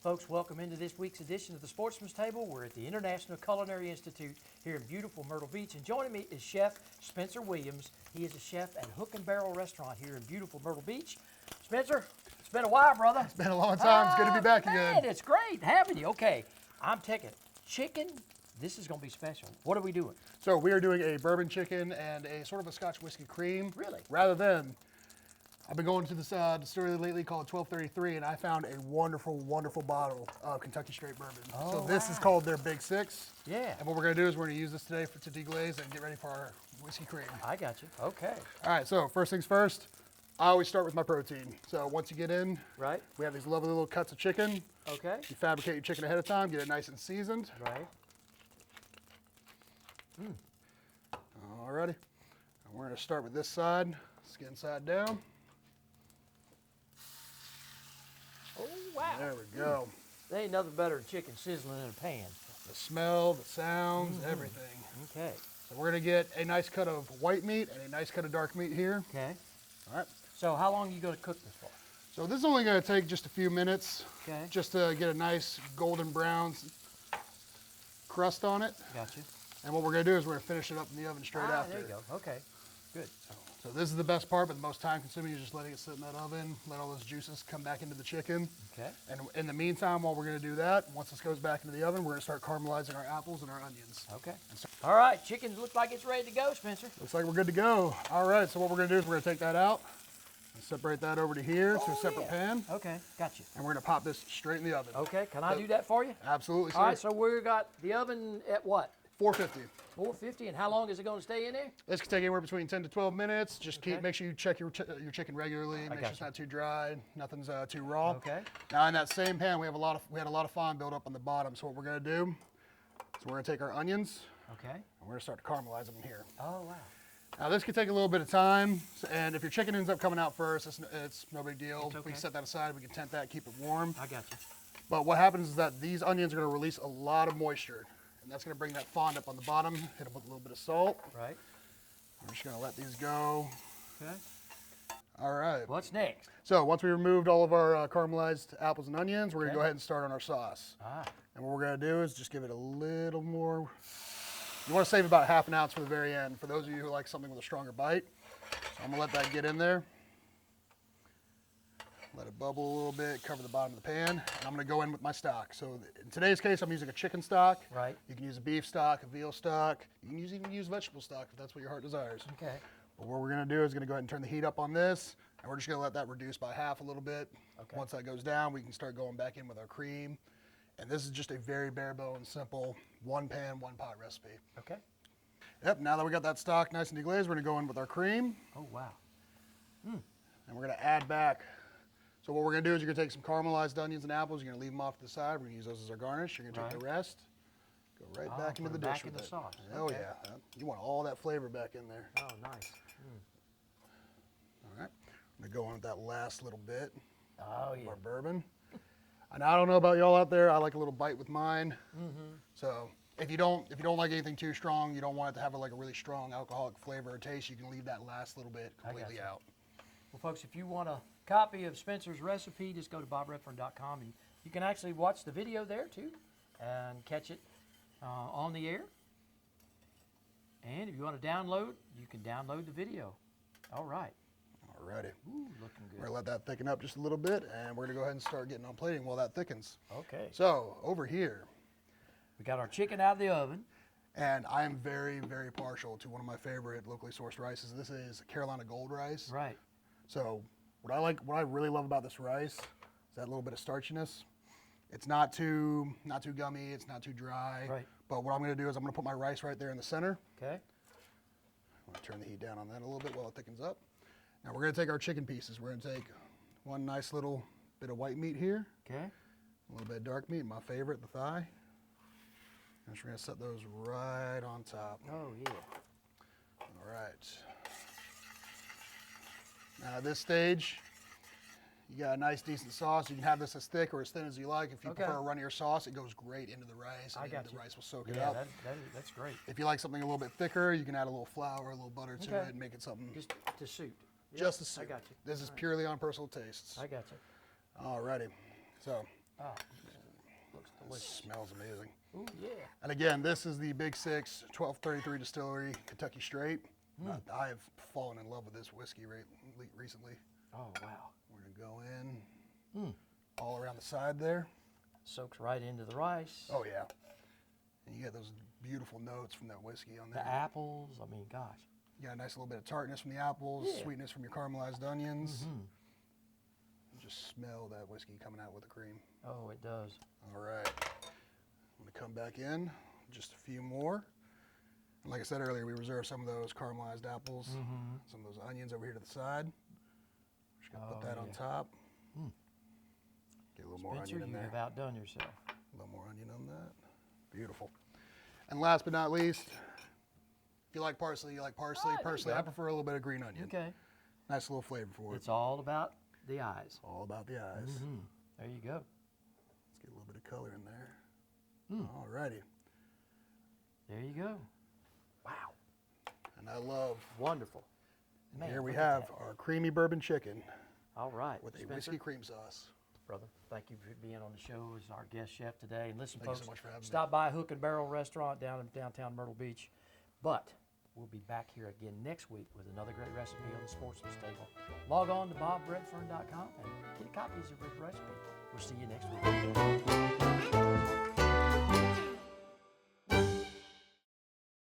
folks, welcome into this week's edition of the Sportsman's Table. We're at the International Culinary Institute here in beautiful Myrtle Beach, and joining me is Chef Spencer Williams. He is a chef at Hook and Barrel Restaurant here in beautiful Myrtle Beach. Spencer, it's been a while, brother. It's been a long time. It's good to be back man, again. It's great having you. Okay, I'm taking chicken. This is going to be special. What are we doing? So we are doing a bourbon chicken and a sort of a Scotch whiskey cream. Really? Rather than, I've been going to this distillery lately called 1233, and I found a wonderful, wonderful bottle of Kentucky straight bourbon. Oh, so this is wow. called their Big Six. Yeah. And what we're going to do is we're going to use this today to deglaze and get ready for our whiskey cream. I got you. Okay. All right, so first things first, I always start with my protein. So once you get in, Right. we have these lovely little cuts of chicken. Okay. You fabricate your chicken ahead of time, get it nice and seasoned. Right. Alrighty, and we're going to start with this side, skin side down. Oh, wow. There we go. There ain't nothing better than chicken sizzling in a pan. The smell, the sounds, everything. Okay. So we're going to get a nice cut of white meat and a nice cut of dark meat here. Okay. All right. So how long are you going to cook this for? So this is only going to take just a few minutes, Okay. just to get a nice golden brown crust on it. Gotcha. And what we're going to do is we're going to finish it up in the oven straight after. There you go. Okay. Good. So this is the best part, but the most time consuming is just letting it sit in that oven, let all those juices come back into the chicken. Okay. And in the meantime, while we're going to do that, once this goes back into the oven, we're going to start caramelizing our apples and our onions. Okay. All right. Chicken looks like it's ready to go, Spencer. Looks like we're good to go. All right, so what we're going to do is we're going to take that out and separate that over to here to a separate pan. Okay. Gotcha. And we're going to pop this straight in the oven. Okay. Can I do that for you? Absolutely, sir. All right. So we got the oven at what? 450. 450. And how long is it going to stay in there? This can take anywhere between 10 to 12 minutes. Just Okay. make sure you check your chicken regularly. Make sure it's not too dry. Nothing's too raw. Okay. Now in that same pan, we had a lot of fond built up on the bottom. So what we're going to do is we're going to take our onions Okay. and we're going to start to caramelize them in here. Oh, wow. Now this could take a little bit of time, and if your chicken ends up coming out first, it's no big deal. It's okay. We can set that aside. We can tent that, keep it warm. I got you. But what happens is that these onions are going to release a lot of moisture, and that's going to bring that fond up on the bottom. Hit them with a little bit of salt. Right. We're just going to let these go. Okay. All right. What's next? So once we removed all of our caramelized apples and onions, we're going to Okay. go ahead and start on our sauce. Ah. And what we're going to do is just give it a little more. You want to save about half an ounce for the very end, for those of you who like something with a stronger bite. So I'm going to let that get in there. Let it bubble a little bit, cover the bottom of the pan. And I'm going to go in with my stock. So in today's case, I'm using a chicken stock. Right. You can use a beef stock, a veal stock. You can even use vegetable stock if that's what your heart desires. Okay. But what we're going to do is going to go ahead and turn the heat up on this. And we're just going to let that reduce by half a little bit. Okay. Once that goes down, we can start going back in with our cream. And this is just a very bare bones, simple, one pan, one pot recipe. Okay. Yep, now that we got that stock nice and deglazed, we're gonna go in with our cream. Oh, wow. And we're gonna add back. So what we're gonna do is you're gonna take some caramelized onions and apples, you're gonna leave them off to the side. We're gonna use those as our garnish. You're gonna take the rest, go right back into put the it dish back in with the it. sauce. Oh Okay. yeah, you want all that flavor back in there. Oh, nice. All right, I'm gonna go in with that last little bit Oh, of yeah. our bourbon. And I don't know about y'all out there, I like a little bite with mine. So if you don't like anything too strong, you don't want it to have a really strong alcoholic flavor or taste, you can leave that last little bit completely out. Well, folks, if you want a copy of Spencer's recipe, just go to bobredfern.com, and you can actually watch the video there, too, and catch it on the air. And if you want to download, you can download the video. All right. Alrighty. Ooh, looking We're good. gonna let that thicken up just a little bit, and we're gonna go ahead and start getting on plating while that thickens. Okay. So over here, We got our chicken out of the oven. and I am very, very partial to one of my favorite locally sourced rices. This is Carolina Gold rice. Right. So what I really love about this rice is that little bit of starchiness. It's not too gummy. It's not too dry. Right. But what I'm gonna do is I'm gonna put my rice right there in the center. Okay. I'm gonna turn the heat down on that a little bit while it thickens up. Now we're gonna take our chicken pieces. We're gonna take one nice little bit of white meat here. Okay. A little bit of dark meat, my favorite, the thigh. And we're gonna set those right on top. Oh, yeah. All right. Now at this stage, you got a nice decent sauce. You can have this as thick or as thin as you like. If you Okay. prefer a runnier sauce, it goes great into the rice. I And got the you. rice will soak it Yeah, up. that's great. If you like something a little bit thicker, you can add a little flour, a little butter to Okay. it, and make it something Just to suit. Yep, just to suit. I got you. This is purely on personal tastes. I got you. Alrighty. So Oh, It smells amazing. Ooh, yeah. And again, this is the Big Six 1233 Distillery Kentucky Straight. I have fallen in love with this whiskey recently. Oh, wow. We're going to go in all around the side there. Soaks right into the rice. Oh, yeah. And you get those beautiful notes from that whiskey on there. The apples, I mean, gosh. You got a nice little bit of tartness from the apples, Yeah. sweetness from your caramelized onions. Just smell that whiskey coming out with the cream. Oh, it does. All right. I'm going to come back in, just a few more. And like I said earlier, we reserved some of those caramelized apples, some of those onions over here to the side. Just going to put that on top. Get a little more Spencer, onion in you there. have outdone yourself. A little more onion on that. Beautiful. And last but not least, if you like parsley, you like parsley. Oh, there you Personally, go. I prefer a little bit of green onion. Okay. Nice little flavor for it. It's all about the eyes. All about the eyes. There you go. Let's get a little bit of color in there. All righty. There you go. Wow. And I love, Wonderful. Man, here we look at have that. our creamy bourbon chicken All right. with a Spencer, whiskey cream sauce. brother, thank you for being on the show as our guest chef today. And listen, Thank you folks, so much for having me. stop by Hook and Barrel Restaurant down in downtown Myrtle Beach. But we'll be back here again next week with another great recipe on the Sportsman's Table. Log on to bobredfern.com and get copies of his recipe. We'll see you next week.